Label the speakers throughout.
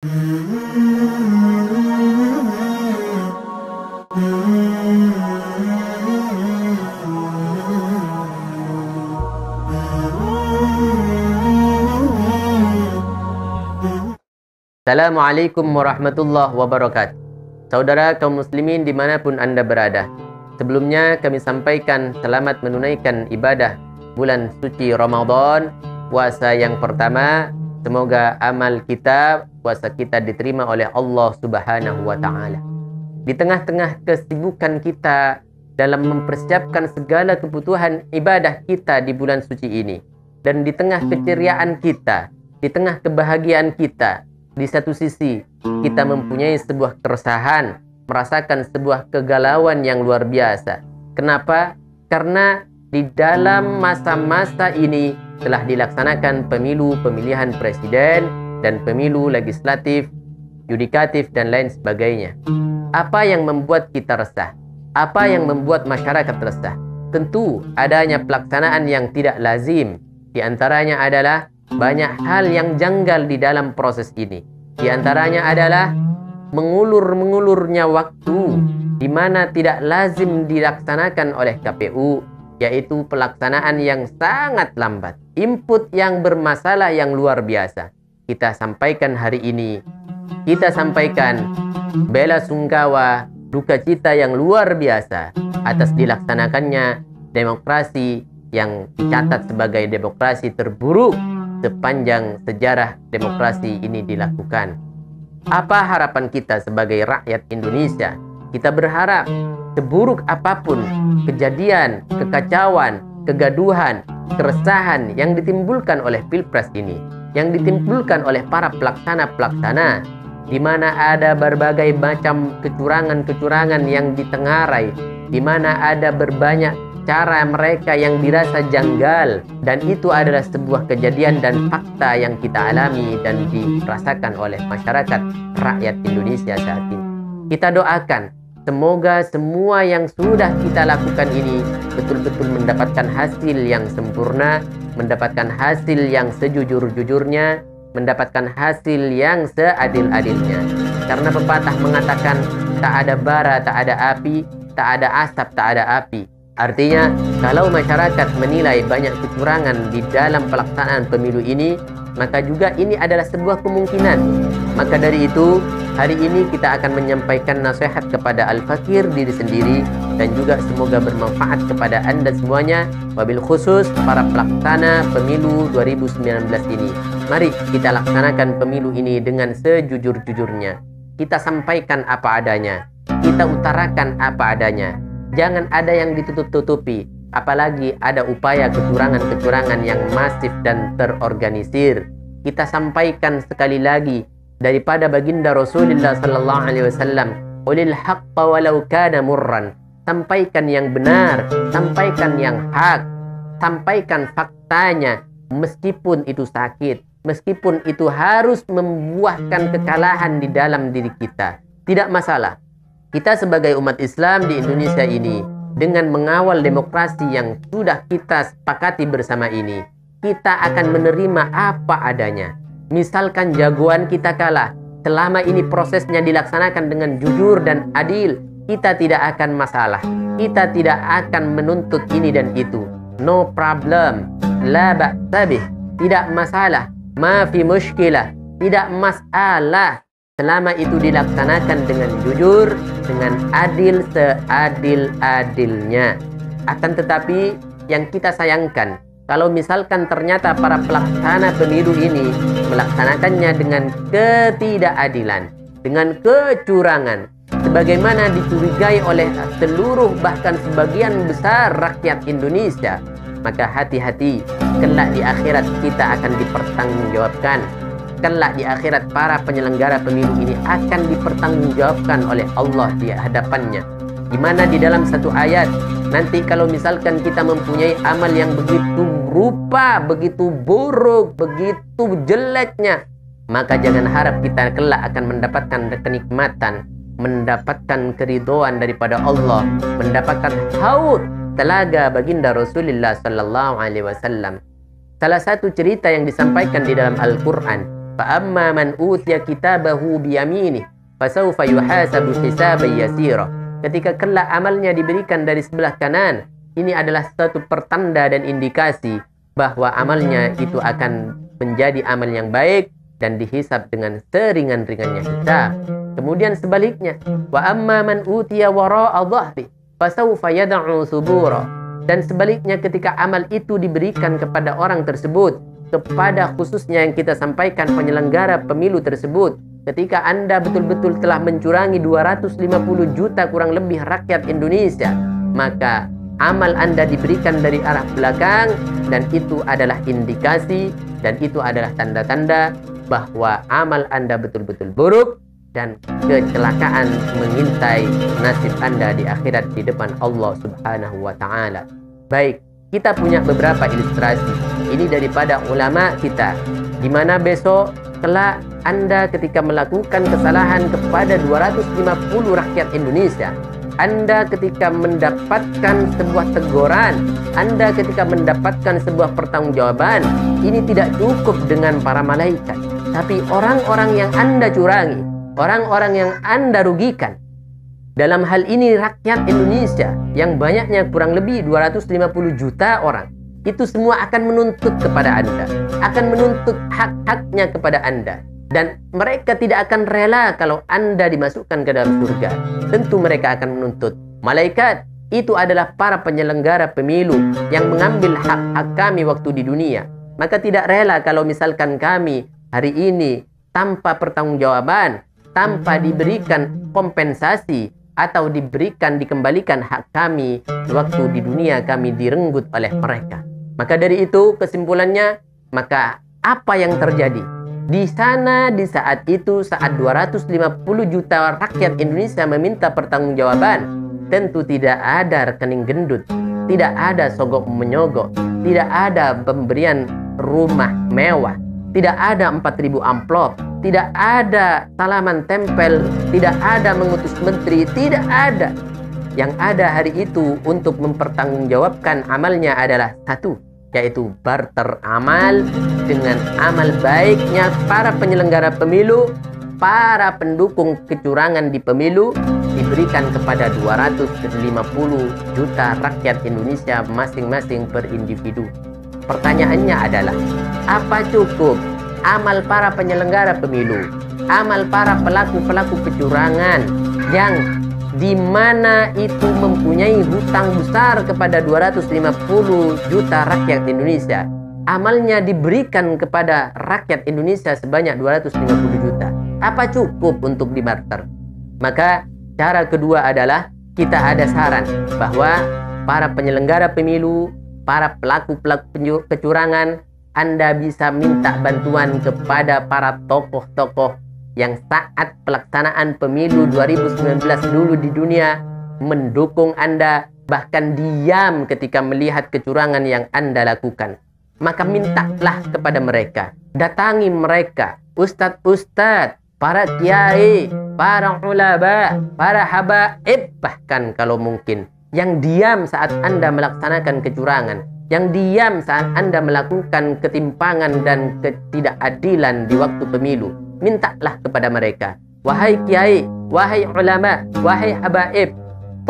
Speaker 1: Assalamualaikum warahmatullahi wabarakatuh. Saudara kaum muslimin dimanapun Anda berada, sebelumnya kami sampaikan selamat menunaikan ibadah bulan suci Ramadan, puasa yang pertama. Semoga amal kita, puasa kita diterima oleh Allah Subhanahu wa Ta'ala. Di tengah-tengah kesibukan kita dalam mempersiapkan segala kebutuhan ibadah kita di bulan suci ini, dan di tengah keceriaan kita, di tengah kebahagiaan kita, di satu sisi kita mempunyai sebuah keresahan, merasakan sebuah kegalauan yang luar biasa. Kenapa? Karena di dalam masa-masa ini telah dilaksanakan pemilu pemilihan presiden dan pemilu legislatif, yudikatif, dan lain sebagainya. Apa yang membuat kita resah? Apa yang membuat masyarakat resah? Tentu adanya pelaksanaan yang tidak lazim. Di antaranya adalah banyak hal yang janggal di dalam proses ini. Di antaranya adalah mengulurnya waktu di mana tidak lazim dilaksanakan oleh KPU, yaitu pelaksanaan yang sangat lambat, input yang bermasalah yang luar biasa. Kita sampaikan hari ini, kita sampaikan bela sungkawa, duka cita yang luar biasa atas dilaksanakannya demokrasi yang dicatat sebagai demokrasi terburuk sepanjang sejarah demokrasi ini dilakukan. Apa harapan kita sebagai rakyat Indonesia? Kita berharap seburuk apapun kejadian, kekacauan, kegaduhan, keresahan yang ditimbulkan oleh Pilpres ini, yang ditimbulkan oleh para pelaksana-pelaksana, di mana ada berbagai macam kecurangan-kecurangan yang ditengarai, di mana ada berbanyak cara mereka yang dirasa janggal, dan itu adalah sebuah kejadian dan fakta yang kita alami dan dirasakan oleh masyarakat rakyat Indonesia saat ini. Kita doakan semoga semua yang sudah kita lakukan ini betul-betul mendapatkan hasil yang sempurna, mendapatkan hasil yang sejujur-jujurnya, mendapatkan hasil yang seadil-adilnya. Karena pepatah mengatakan tak ada bara, tak ada api, tak ada asap, tak ada api. Artinya, kalau masyarakat menilai banyak kecurangan di dalam pelaksanaan pemilu ini, maka juga ini adalah sebuah kemungkinan. Maka dari itu, hari ini kita akan menyampaikan nasihat kepada Al-Fakir diri sendiri, dan juga semoga bermanfaat kepada Anda semuanya, wabil khusus para pelaksana pemilu 2019 ini. Mari kita laksanakan pemilu ini dengan sejujur-jujurnya. Kita sampaikan apa adanya, kita utarakan apa adanya. Jangan ada yang ditutup-tutupi, apalagi ada upaya kecurangan-kecurangan yang masif dan terorganisir. Kita sampaikan sekali lagi daripada baginda Rasulullah sallallahu alaihi wasallam, "Qulil haqqa walau kana murran." Sampaikan yang benar, sampaikan yang hak, sampaikan faktanya meskipun itu sakit, meskipun itu harus membuahkan kekalahan di dalam diri kita. Tidak masalah. Kita sebagai umat Islam di Indonesia ini, dengan mengawal demokrasi yang sudah kita sepakati bersama ini, kita akan menerima apa adanya. Misalkan jagoan kita kalah, selama ini prosesnya dilaksanakan dengan jujur dan adil, kita tidak akan masalah. Kita tidak akan menuntut ini dan itu. No problem. La ba'sa bih. Tidak masalah. Ma fi mushkilah. Tidak masalah. Selama itu dilaksanakan dengan jujur, dengan adil seadil-adilnya. Akan tetapi yang kita sayangkan, kalau misalkan ternyata para pelaksana pemilu ini melaksanakannya dengan ketidakadilan, dengan kecurangan, sebagaimana dicurigai oleh seluruh bahkan sebagian besar rakyat Indonesia, maka hati-hati, kelak di akhirat kita akan dipertanggungjawabkan. Kelak di akhirat para penyelenggara pemilu ini akan dipertanggungjawabkan oleh Allah di hadapannya. Di mana di dalam satu ayat, nanti kalau misalkan kita mempunyai amal yang begitu rupa, begitu buruk, begitu jeleknya, maka jangan harap kita kelak akan mendapatkan kenikmatan, mendapatkan keridhaan daripada Allah, mendapatkan haud telaga baginda Rasulullah sallallahu alaihi wasallam. Salah satu cerita yang disampaikan di dalam Al-Quran, Fa amma man utiya kitabahu biyaminih fasawfa yuhasabu hisaban yasira. Ketika kelak amalnya diberikan dari sebelah kanan, ini adalah satu pertanda dan indikasi bahwa amalnya itu akan menjadi amal yang baik dan dihisab dengan seringan-ringannya hisab. Kemudian sebaliknya, wa amma man utiya wara'a dhahri fasawfa yad'u subura. Dan sebaliknya ketika amal itu diberikan kepada orang tersebut, kepada khususnya yang kita sampaikan penyelenggara pemilu tersebut, ketika Anda betul-betul telah mencurangi 250 juta kurang lebih rakyat Indonesia, maka amal Anda diberikan dari arah belakang, dan itu adalah indikasi dan itu adalah tanda-tanda bahwa amal Anda betul-betul buruk dan kecelakaan mengintai nasib Anda di akhirat di depan Allah Subhanahu wa taala. Baik, kita punya beberapa ilustrasi ini daripada ulama kita, di mana besok kelak Anda ketika melakukan kesalahan kepada 250 rakyat Indonesia, Anda ketika mendapatkan sebuah teguran, Anda ketika mendapatkan sebuah pertanggungjawaban, ini tidak cukup dengan para malaikat, tapi orang-orang yang Anda curangi, orang-orang yang Anda rugikan. Dalam hal ini rakyat Indonesia yang banyaknya kurang lebih 250 juta orang, itu semua akan menuntut kepada Anda, akan menuntut hak-haknya kepada Anda. Dan mereka tidak akan rela kalau Anda dimasukkan ke dalam surga. Tentu mereka akan menuntut. Malaikat itu adalah para penyelenggara pemilu yang mengambil hak-hak kami waktu di dunia. Maka tidak rela kalau misalkan kami hari ini tanpa pertanggungjawaban, tanpa diberikan kompensasi, atau dikembalikan hak kami waktu di dunia kami direnggut oleh mereka. Maka dari itu kesimpulannya, maka apa yang terjadi di sana di saat itu, saat 250 juta rakyat Indonesia meminta pertanggungjawaban, tentu tidak ada rekening gendut, tidak ada sogok menyogok, tidak ada pemberian rumah mewah, tidak ada 4.000 amplop, tidak ada salaman tempel, tidak ada mengutus menteri, tidak ada. Yang ada hari itu untuk mempertanggungjawabkan amalnya adalah satu, yaitu barter amal dengan amal baiknya para penyelenggara pemilu, para pendukung kecurangan di pemilu, diberikan kepada 250 juta rakyat Indonesia masing-masing per individu. Pertanyaannya adalah, apa cukup amal para penyelenggara pemilu, amal para pelaku-pelaku kecurangan yang di mana itu mempunyai hutang besar kepada 250 juta rakyat Indonesia, amalnya diberikan kepada rakyat Indonesia sebanyak 250 juta. Apa cukup untuk dibarter? Maka cara kedua adalah kita ada saran bahwa para penyelenggara pemilu, para pelaku-pelaku kecurangan, Anda bisa minta bantuan kepada para tokoh-tokoh yang saat pelaksanaan pemilu 2019 dulu di dunia mendukung Anda, bahkan diam ketika melihat kecurangan yang Anda lakukan. Maka mintalah kepada mereka, datangi mereka, ustadz-ustadz, para kiai, para ulama, para habaib, bahkan kalau mungkin yang diam saat Anda melaksanakan kecurangan, yang diam saat Anda melakukan ketimpangan dan ketidakadilan di waktu pemilu. Mintalah kepada mereka, wahai kiai, wahai ulama, wahai habaib,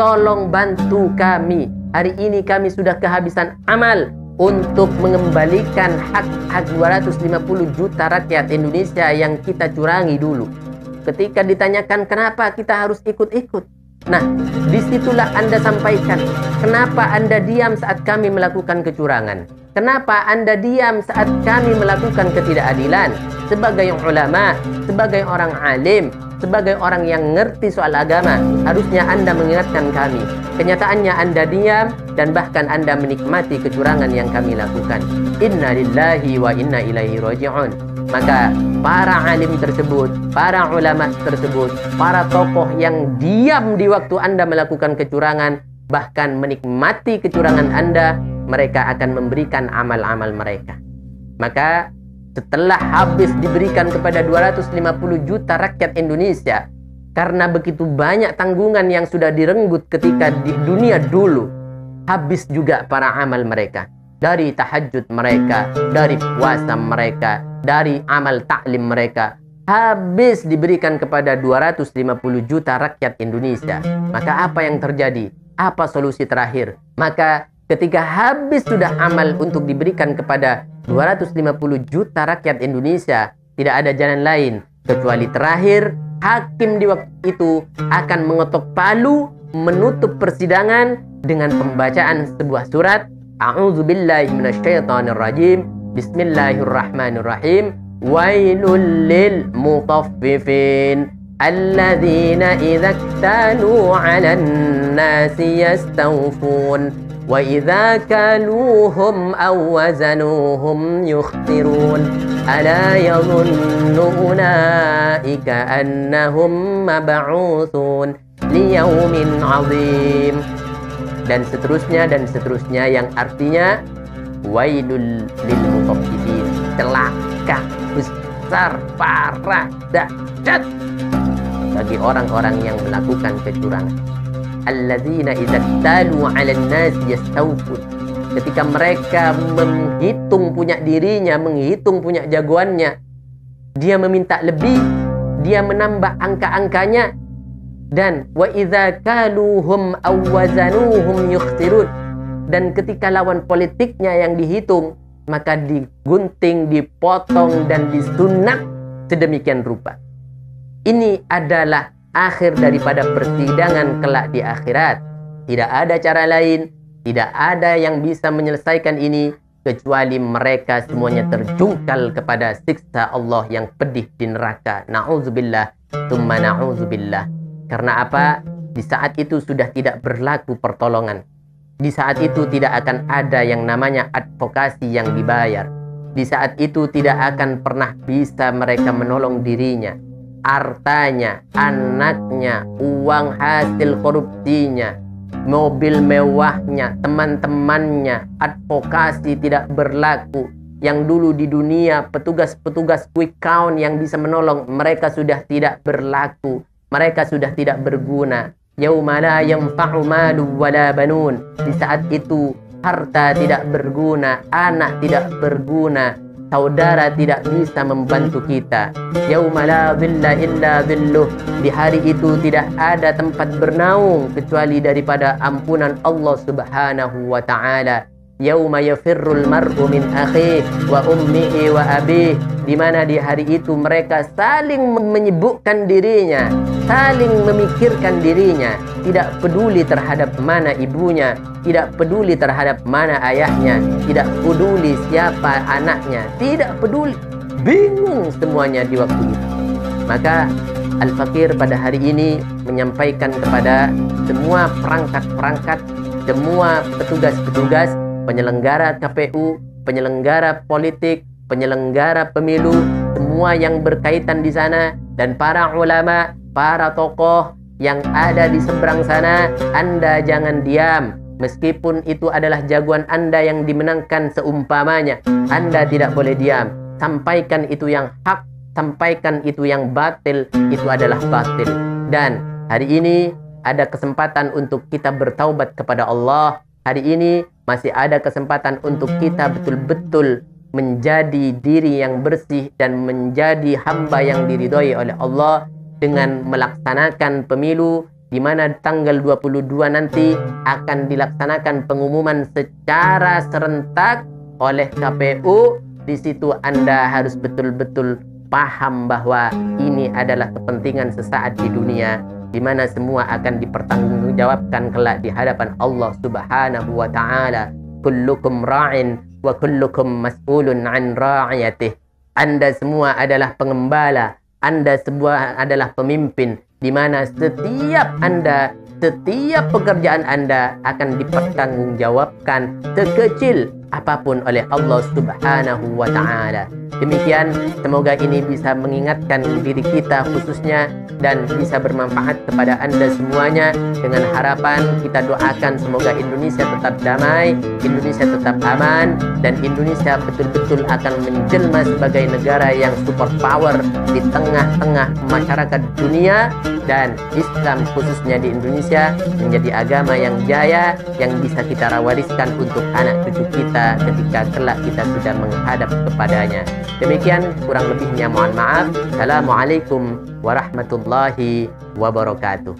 Speaker 1: tolong bantu kami. Hari ini kami sudah kehabisan amal untuk mengembalikan hak-hak 250 juta rakyat Indonesia yang kita curangi dulu. Ketika ditanyakan kenapa kita harus ikut-ikut, nah disitulah Anda sampaikan, kenapa Anda diam saat kami melakukan kecurangan, kenapa Anda diam saat kami melakukan ketidakadilan. Sebagai ulama, sebagai orang alim, sebagai orang yang ngerti soal agama, harusnya Anda mengingatkan kami. Kenyataannya Anda diam dan bahkan Anda menikmati kecurangan yang kami lakukan. Inna lillahi wa inna ilaihi raji'un. Maka para alim tersebut, para ulama tersebut, para tokoh yang diam di waktu Anda melakukan kecurangan, bahkan menikmati kecurangan Anda, mereka akan memberikan amal-amal mereka. Maka setelah habis diberikan kepada 250 juta rakyat Indonesia, karena begitu banyak tanggungan yang sudah direnggut ketika di dunia dulu, habis juga para amal mereka. Dari tahajud mereka, dari puasa mereka, dari amal taklim mereka, habis diberikan kepada 250 juta rakyat Indonesia. Maka apa yang terjadi? Apa solusi terakhir? Maka ketika habis sudah amal untuk diberikan kepada 250 juta rakyat Indonesia, tidak ada jalan lain kecuali terakhir hakim di waktu itu akan mengetok palu, menutup persidangan dengan pembacaan sebuah surat, A'udzubillahi minasyaitonirrajim, Bismillahirrahmanirrahim, Wailul lil mutaffifin alladzina idza iktalu 'alan nasi yastawfun wa idza kaluhum aw wazanuhum yukhsirun ala yadhunnu ulaika annahum mab'utsun liyaumin 'adzim, dan seterusnya yang artinya wailul lil mutaffifin, celaka besar, parah, dahsyat bagi orang-orang yang melakukan kecurangan. Alladzina idza talu 'alan nas yastawfun, ketika mereka menghitung punya dirinya, menghitung punya jagoannya, dia meminta lebih, dia menambah angka-angkanya, dan wa idza kaluhum aw wazanuhum yukhsirun, dan ketika lawan politiknya yang dihitung, maka digunting, dipotong, dan disunat sedemikian rupa. Ini adalah akhir daripada persidangan kelak di akhirat. Tidak ada cara lain, tidak ada yang bisa menyelesaikan ini kecuali mereka semuanya terjungkal kepada siksa Allah yang pedih di neraka. Na'udzubillah, tsumma na'udzubillah. Karena apa? Di saat itu sudah tidak berlaku pertolongan. Di saat itu tidak akan ada yang namanya advokasi yang dibayar. Di saat itu tidak akan pernah bisa mereka menolong dirinya, hartanya, anaknya, uang hasil korupsinya, mobil mewahnya, teman-temannya. Advokasi tidak berlaku. Yang dulu di dunia petugas-petugas quick count yang bisa menolong, mereka sudah tidak berlaku. Mereka sudah tidak berguna. Yauma la yanfa'u malu wala banun. Di saat itu harta tidak berguna, anak tidak berguna, saudara tidak bisa membantu kita. Yauma la dhilla illa dhilluh. Di hari itu tidak ada tempat bernaung kecuali daripada ampunan Allah Subhanahu wa taala. Yauma yafirrul mar'u min akhihi wa ummihi wa abihi, di mana di hari itu mereka saling menyibukkan dirinya, saling memikirkan dirinya, tidak peduli terhadap mana ibunya, tidak peduli terhadap mana ayahnya, tidak peduli siapa anaknya, tidak peduli, bingung semuanya di waktu itu. Maka Al-Fakir pada hari ini menyampaikan kepada semua perangkat-perangkat, semua petugas-petugas, penyelenggara KPU, penyelenggara politik, penyelenggara pemilu, semua yang berkaitan di sana, dan para ulama, para tokoh yang ada di seberang sana, Anda jangan diam. Meskipun itu adalah jagoan Anda yang dimenangkan seumpamanya, Anda tidak boleh diam. Sampaikan itu yang hak, sampaikan itu yang batil, itu adalah batil. Dan hari ini ada kesempatan untuk kita bertaubat kepada Allah. Hari ini masih ada kesempatan untuk kita betul-betul menjadi diri yang bersih dan menjadi hamba yang diridhoi oleh Allah dengan melaksanakan pemilu, di mana tanggal 22 nanti akan dilaksanakan pengumuman secara serentak oleh KPU. Di situ Anda harus betul-betul paham bahwa ini adalah kepentingan sesaat di dunia, di mana semua akan dipertanggungjawabkan kelak di hadapan Allah Subhanahu wa taala. Kullukum ra'in wa kullukum mas'ulun 'an ra'iyatih. Anda semua adalah pengembala, Anda semua adalah pemimpin, di mana setiap Anda, setiap pekerjaan Anda akan dipertanggungjawabkan sekecil apapun oleh Allah Subhanahu wa taala. Demikian, semoga ini bisa mengingatkan diri kita khususnya dan bisa bermanfaat kepada Anda semuanya. Dengan harapan kita doakan semoga Indonesia tetap damai, Indonesia tetap aman, dan Indonesia betul-betul akan menjelma sebagai negara yang super power di tengah-tengah masyarakat dunia, dan Islam khususnya di Indonesia menjadi agama yang jaya yang bisa kita wariskan untuk anak cucu kita kita ketika kelak kita sudah menghadap kepadanya. Demikian kurang lebihnya mohon maaf. Assalamualaikum warahmatullahi wabarakatuh.